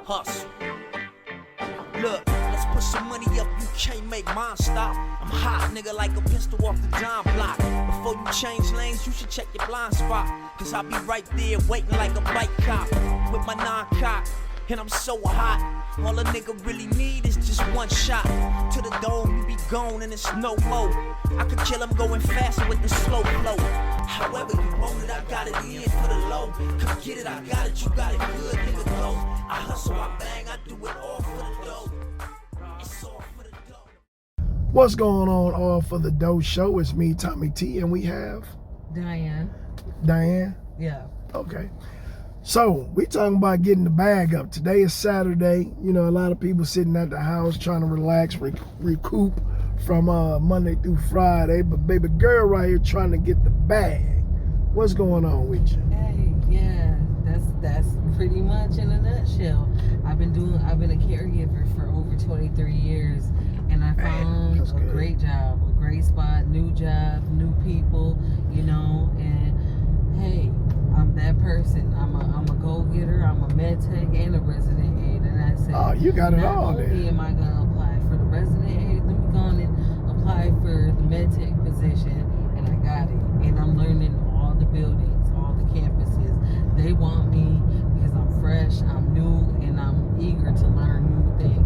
hustle. Look, let's put some money up, you can't make mine stop. I'm hot, nigga, like a pistol off the dime block. Before you change lanes, you should check your blind spot. Cause I'll be right there waiting like a bike cop with my non-cock. And I'm so hot, all a nigga really need is just one shot. To the dome, you be gone and it's no more. I could kill him going faster with the slow flow. However you want it, I got it in for the low. Come get it, I got it, you got it good, nigga, go. I hustle, I bang, I do it all for the dough. It's all for the dough. What's going on, All for the Dough show? It's me, Tommy T, and we have Diane. Diane? Yeah. Okay. So, we talking about getting the bag up. Today is Saturday. You know, a lot of people sitting at the house trying to relax, recoup from Monday through Friday. But baby girl right here trying to get the bag. What's going on with you? Hey, yeah, that's pretty much in a nutshell. I've been a caregiver for over 23 years, and I found a great job, a great spot, new job, new people, you know, and hey, I'm that person. I'm a go-getter, I'm a med tech and a resident aide, and I said, oh, you got it all not there. only am I gonna apply for the resident aide, let me go on and apply for the med tech position, and I got it. And I'm learning all the buildings, all the campuses. They want me because I'm fresh, I'm new, and I'm eager to learn new things.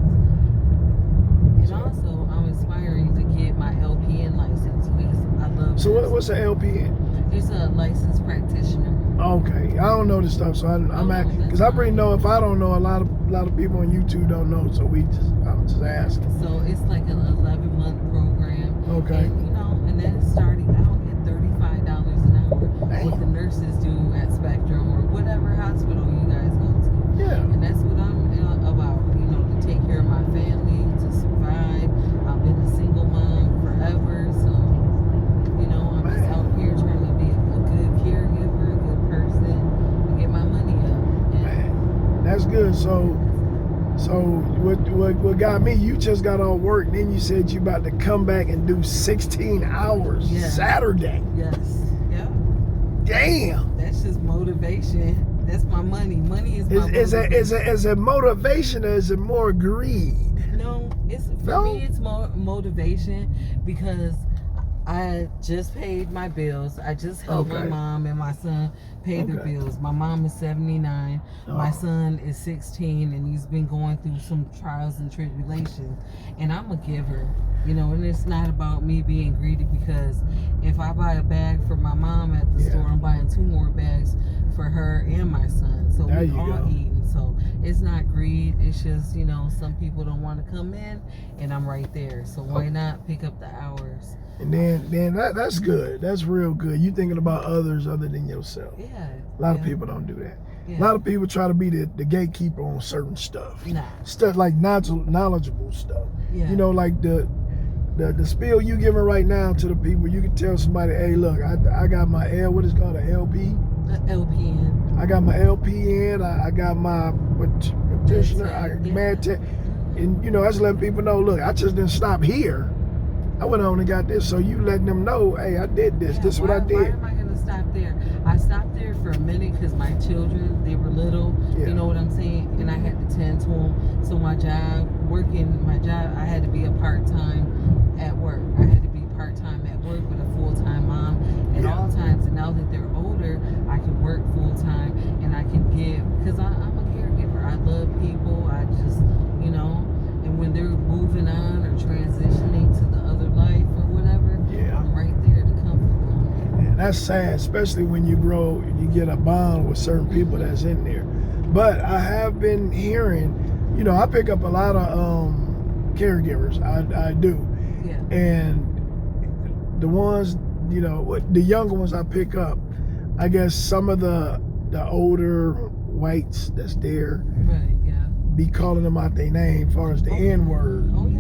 And also, I'm aspiring to get my LPN license because I love. So what's an LPN? It's a licensed practitioner. Okay, I don't know this stuff, so I'm asking because I already know if I don't know, a lot of people on YouTube don't know, so I'm just asking. So it's like an 11-month program. Okay. And, you know, and that's starting out at $35 an hour. Dang. What the nurses do at Spectrum or whatever hospital you guys go to. Yeah. And that's what I'm about. You know, to take care of my family, to survive. I've been a single mom forever, so you know, I'm just out here trying to be a good caregiver, a good person, and get my money up. Man, that's good. So what got me, you just got off work, then you said you about to come back and do 16 hours Saturday. Yes. Yeah. Damn. That's just motivation. That's my money. Money is my motivation. Is it motivation or is it more greed? No, for me it's more motivation because I just paid my bills. I just helped my mom and my son pay their bills. My mom is 79. My son is 16, and he's been going through some trials and tribulations. And I'm a giver, you know, and it's not about me being greedy because if I buy a bag for my mom at the store, I'm buying 2 more bags for her and my son. So we all eating. So it's not greed. It's just, you know, some people don't want to come in, and I'm right there. So why not pick up the hours? And then that's good. That's real good. You thinking about others other than yourself. Yeah. A lot of people don't do that. Yeah. A lot of people try to be the gatekeeper on certain stuff. Nah. Stuff like knowledgeable stuff. Yeah. You know, like the spiel you giving right now to the people. You can tell somebody, hey, look, I got my what is called an LP. LPN. I got my LPN. I got my practitioner. Med tech. And you know, I just letting people know, look, I just didn't stop here. I went on and got this, so you letting them know, hey, I did this. This is what I did. Why am I going to stop there? I stopped there for a minute because my children, they were little. Yeah. You know what I'm saying? And I had to tend to them. So my job, I had to be a part-time at work. I had to be part-time at work with a full-time mom at all times. And now that they're older, I can work full-time and I can give, because I'm a caregiver. I love people. I just, you know, and when they're moving on or transitioning to the other life or whatever, I'm right there to comfort them. And that's sad, especially when you grow, you get a bond with certain people that's in there. But I have been hearing, you know, I pick up a lot of caregivers. I do. Yeah. And the ones, you know, the younger ones I pick up, I guess some of the older whites that's there, Right, yeah. be calling them out their name as far as the N-word. Oh, yeah.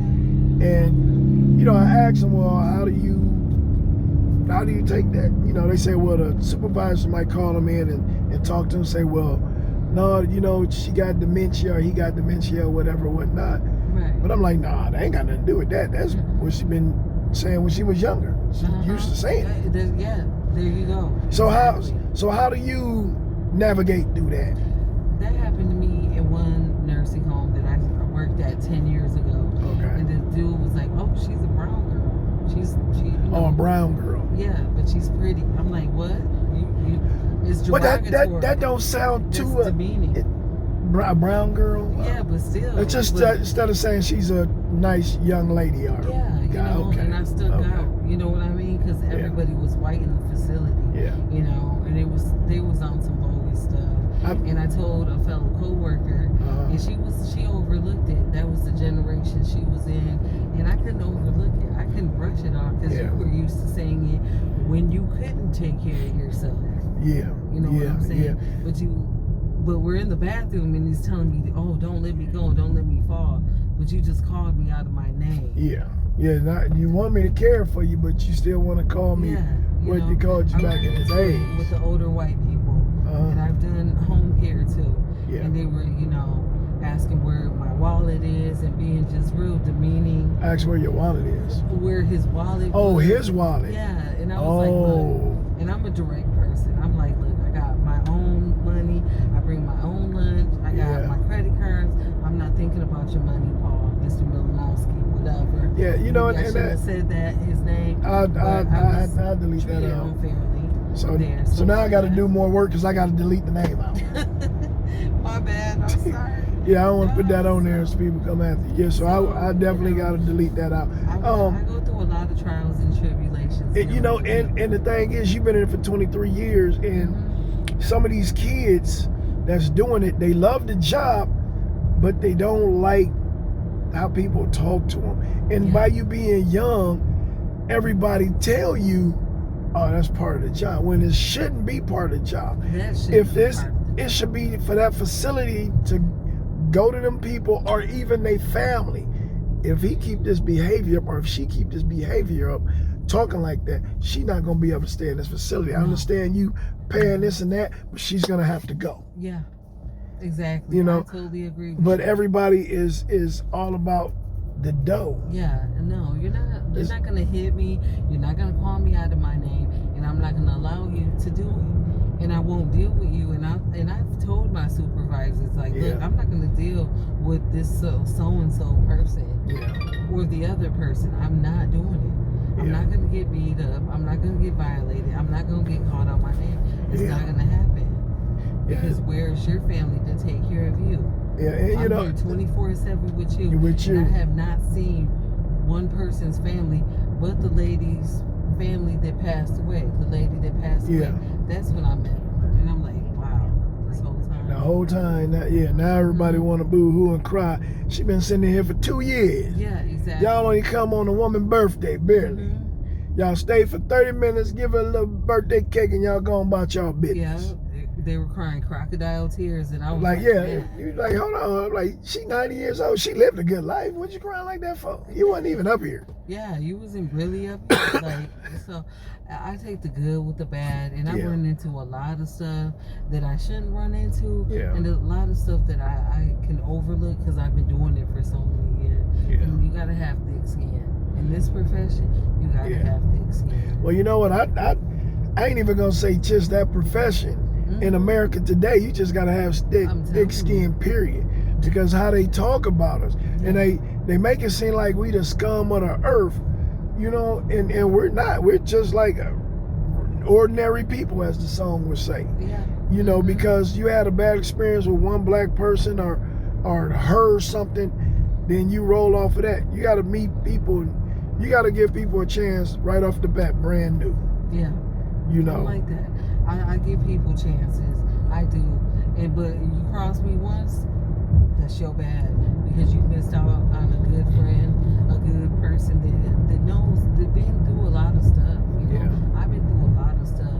And, you know, I asked them, well, how do you take that? You know, they say, well, the supervisor might call them in and talk to them and say, well, no, you know, she got dementia or he got dementia or whatever, whatnot. Right. But I'm like, nah, that ain't got nothing to do with that. That's what she been saying when she was younger. She used to saying it. Yeah, there you go. So how do you navigate through that? That happened to me in one nurse nursing home that I worked at 10 years ago. Okay. And the dude was like, "Oh, she's a brown girl. She you know, Oh, a brown girl. Yeah, but she's pretty." I'm like, "What? It's derogatory." But that don't sound too demeaning. A brown girl. Yeah, but still. It's just instead of saying she's a nice young lady, or yeah, you know, okay. and I stuck out. You know what I mean? Because everybody was white in the facility. Yeah. You know, and they was on some bogus stuff. And I told a fellow coworker, and she overlooked it. That was the generation she was in, and I couldn't overlook it. I couldn't brush it off because you were used to saying it when you couldn't take care of yourself. Yeah. You know what I'm saying? Yeah. But we're in the bathroom and he's telling me, "Oh, don't let me go, don't let me fall." But you just called me out of my name. Yeah. Yeah. You want me to care for you, but you still want to call me what they called you back in the day. With the older white people. And I've done home care too. Yeah. And they were, you know, asking where my wallet is and being just real demeaning. Ask where your wallet is. Where his wallet Oh, was. his wallet. Yeah. And I was like, look, and I'm a direct person. I'm like, look, I got my own money. I bring my own lunch. I got my credit cards. I'm not thinking about your money, Paul, Mr. Milanowski, whatever. Yeah, you know, I should have said that, his name. I'll delete that out. Unfairly. So now I got to do more work because I got to delete the name out. My bad. I'm sorry. Yeah, I don't want to put that on there so people come after you. Yeah, so I definitely got to delete that out. I go through a lot of trials and tribulations. You know, and the thing is, you've been in it for 23 years, and some of these kids that's doing it, they love the job, but they don't like how people talk to them. And by you being young, everybody tell you, "Oh, that's part of the job," when it shouldn't be part of the job. It should be for that facility to go to them people or even their family. If he keep this behavior up, or if she keep this behavior up, talking like that, she not gonna be able to stay in this facility. I understand you paying this and that, but she's gonna have to go. Yeah, exactly. You know, I totally agree with but you. everybody is all about the dough. Yeah, no, you're not gonna hit me. You're not gonna call me out of my name, and I'm not gonna allow you to do it. And I won't deal with you. And I've told my supervisors, like, look, I'm not gonna deal with this so and so person or the other person. I'm not doing it. I'm not gonna get beat up. I'm not gonna get violated. I'm not gonna get called out my name. It's not gonna happen. Because where's your family to take care of you? Yeah, and I'm here 24/7 with you. And I have not seen one person's family but the lady's family that passed away. The lady that passed away. That's when I met her. And I'm like, wow, this whole time. The whole time, now everybody want to boo-hoo and cry. She been sitting here for 2 years. Yeah, exactly. Y'all only come on a woman's birthday, barely. Y'all stay for 30 minutes, give her a little birthday cake, and y'all go about y'all business. Yeah. They were crying crocodile tears, and I was like, you like, hold on, I'm like, she 90 years old, she lived a good life. What you crying like that for? You wasn't even up here. Yeah, you wasn't really up here. Like, so I take the good with the bad, and I run into a lot of stuff that I shouldn't run into, and a lot of stuff that I can overlook because I've been doing it for so many years. And you gotta have thick skin. In this profession, you gotta have thick skin. Well, you know what? I ain't even gonna say just that profession. In America today, you just gotta have thick skin, period. Because how they talk about us, and they make it seem like we the scum of the earth, you know, and we're not. We're just like ordinary people, as the song would say. You know, because you had a bad experience with one black person or heard something, then you roll off of that. You gotta meet people. You gotta give people a chance right off the bat, brand new. Yeah. You know. I like that. I give people chances. I do. But you cross me once, that's your bad. Because you missed out on a good friend, a good person that knows, that been through a lot of stuff. You know? I've been through a lot of stuff.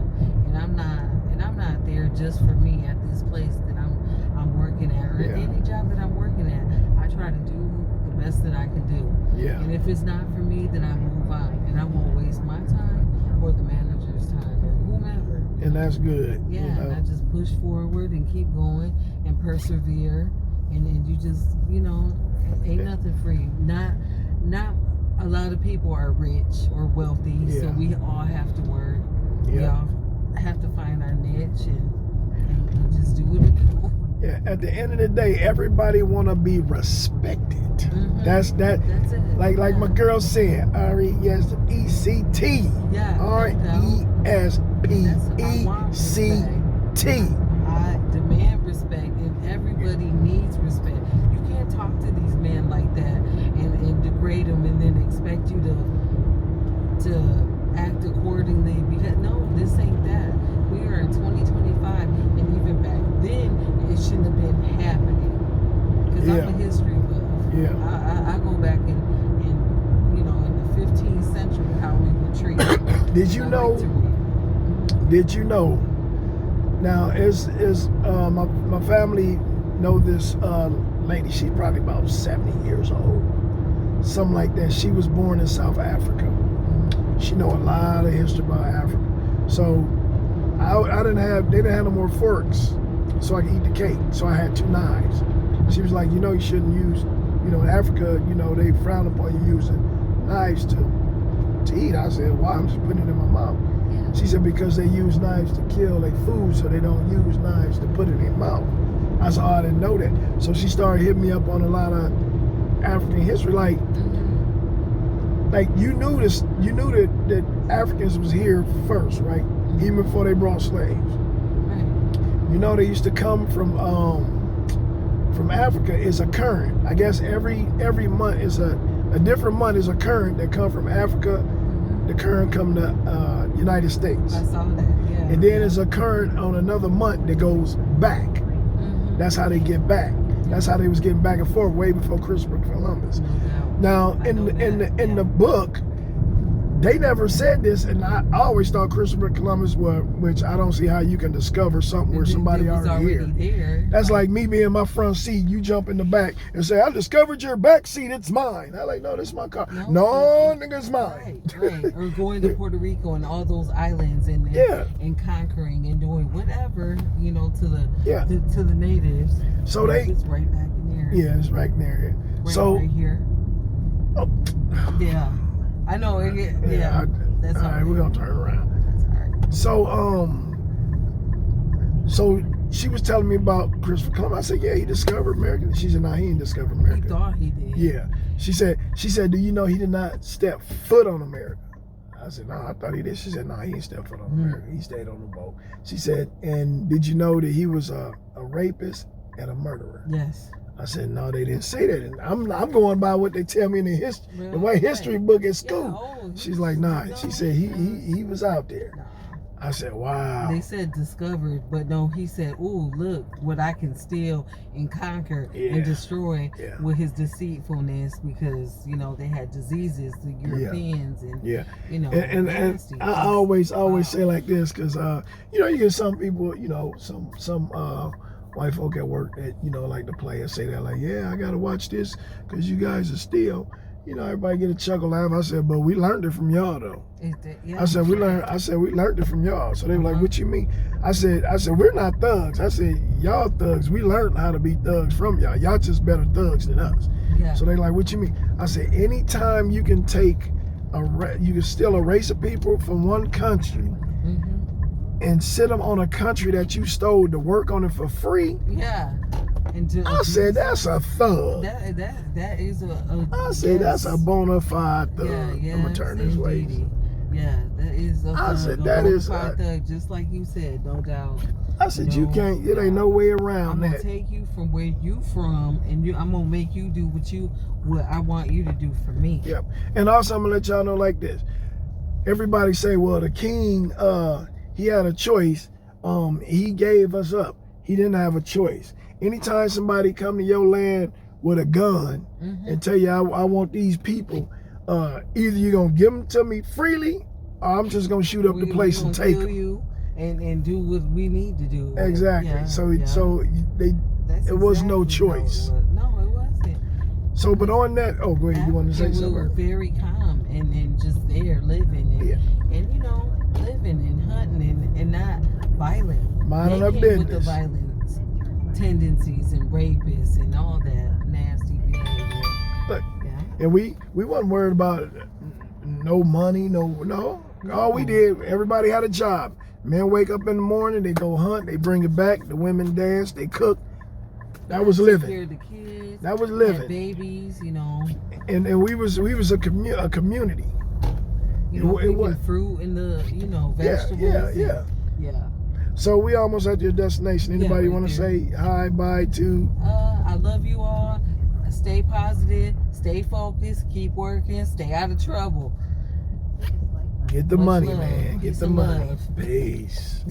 And I'm not there just for me at this place that I'm working at, or any job that I'm working at. I try to do the best that I can do. And if it's not for me, then I move on. And I won't waste my time or the manager's time or whomever. And that's good. Yeah, you know? and I just push forward and keep going and persevere. And then you just, you know, ain't nothing free. Not a lot of people are rich or wealthy, so we all have to work. We all have to find our niche and just do what we do. Yeah, at the end of the day, everybody want to be respected. That's it. Like my girl said, R-E-S-E-C-T. Yeah. R-E-S-P-E-C-T. I demand respect, and everybody needs respect. You can't talk to these men like that and degrade them and then expect you to act accordingly, because no, this ain't that. We are in 2025, and even back then, it shouldn't have been happening. Because I'm a history buff. Yeah. I go back in the 15th century how we were treated. Did you know? Did you know? Now, my family know this lady. She's probably about 70 years old, something like that. She was born in South Africa. She know a lot of history about Africa. So they didn't have no more forks, so I could eat the cake. So I had 2 knives. She was like, you shouldn't use, in Africa, they frown upon you using knives to eat. I said, why? I'm just putting it in my mouth. Yeah. She said, because they use knives to kill their food, so they don't use knives to put it in their mouth. I said, oh, I didn't know that. So she started hitting me up on a lot of African history, like you knew that Africans was here first, right? Even before they brought slaves. Right. They used to come from Africa is a current. I guess every month is a different month is a current that come from Africa. The current come to United States. I saw that, yeah. And then there's a current on another month that goes back. That's how they get back. That's how they was getting back and forth way before Christopher Columbus. Now, in the book, they never said this, and I always thought Christopher Columbus which I don't see how you can discover something where somebody already here. That's like me being in my front seat, you jump in the back and say, I discovered your back seat, it's mine. I'm like, no, this is my car. No, nigga, it's mine. Right. Or going to Puerto Rico and all those islands and conquering and doing whatever, to the natives. So it's right back in there. Yeah, it's right there. Right here. Oh. Yeah. I know. That's all right. We're gonna turn around. That's all right. So she was telling me about Christopher Columbus. I said, yeah, he discovered America. She said, no, he didn't discover America. He thought he did. Yeah. She said, do you know he did not step foot on America? I said, no, I thought he did. She said, no, he didn't step foot on America. He stayed on the boat. She said, and did you know that he was a rapist and a murderer? Yes. I said, no, they didn't say that. And I'm going by what they tell me in the white history book at school. She's like, nah. She said he was out there. I said, wow. They said discovered, but no, he said, ooh, look what I can steal and conquer and destroy with his deceitfulness, because they had diseases, the Europeans, and and I always say like this, because you get some people, some white folk at work that like to play and say that, like, yeah, I gotta watch this because you guys are still, everybody get a chuckle laugh. I said, but we learned it from y'all though. I said we learned it from y'all. So they were like, what you mean? I said we're not thugs. I said, y'all thugs. We learned how to be thugs from y'all. Y'all just better thugs than us. Yeah. So they like, what you mean? I said, anytime you can you can steal a race of people from one country and sit them on a country that you stole to work on it for free. Yeah. I said, that's a thug. That is a I said, that's a bona fide thug. I'm going to turn this way. Yeah, that is a thug. I said, that is a thug, just like you said, no doubt. I said, you can't, it ain't no way around that. I'm going to take you from where you from, and I'm going to make you do what I want you to do for me. Yep. And also, I'm going to let y'all know like this. Everybody say, well, the king, he had a choice. He gave us up. He didn't have a choice. Anytime somebody come to your land with a gun and tell you, I want these people, either you're going to give them to me freely, or I'm just going to shoot up the place and take them. You and do what we need to do. Exactly. Yeah, so it was no choice. No, it wasn't. So, but on that, go ahead. You want to say something? We were very calm and just there living and living and hunting and not violent. Minding our business. With the violence tendencies and rapists and all that nasty behavior. Look, and we wasn't worried about no money, no. All we did, everybody had a job. Men wake up in the morning, they go hunt, they bring it back. The women dance, they cook. That was Took living. care of the kids. That was living. Had babies, you know. And we was a community. You know, It was picking fruit and the, you know, vegetables. Yeah. Yeah. So we almost at your destination. Anybody want to say hi, bye to? I love you all. Stay positive. Stay focused. Keep working. Stay out of trouble. Get the Much money, love. man. Get Peace the and money. love. Peace.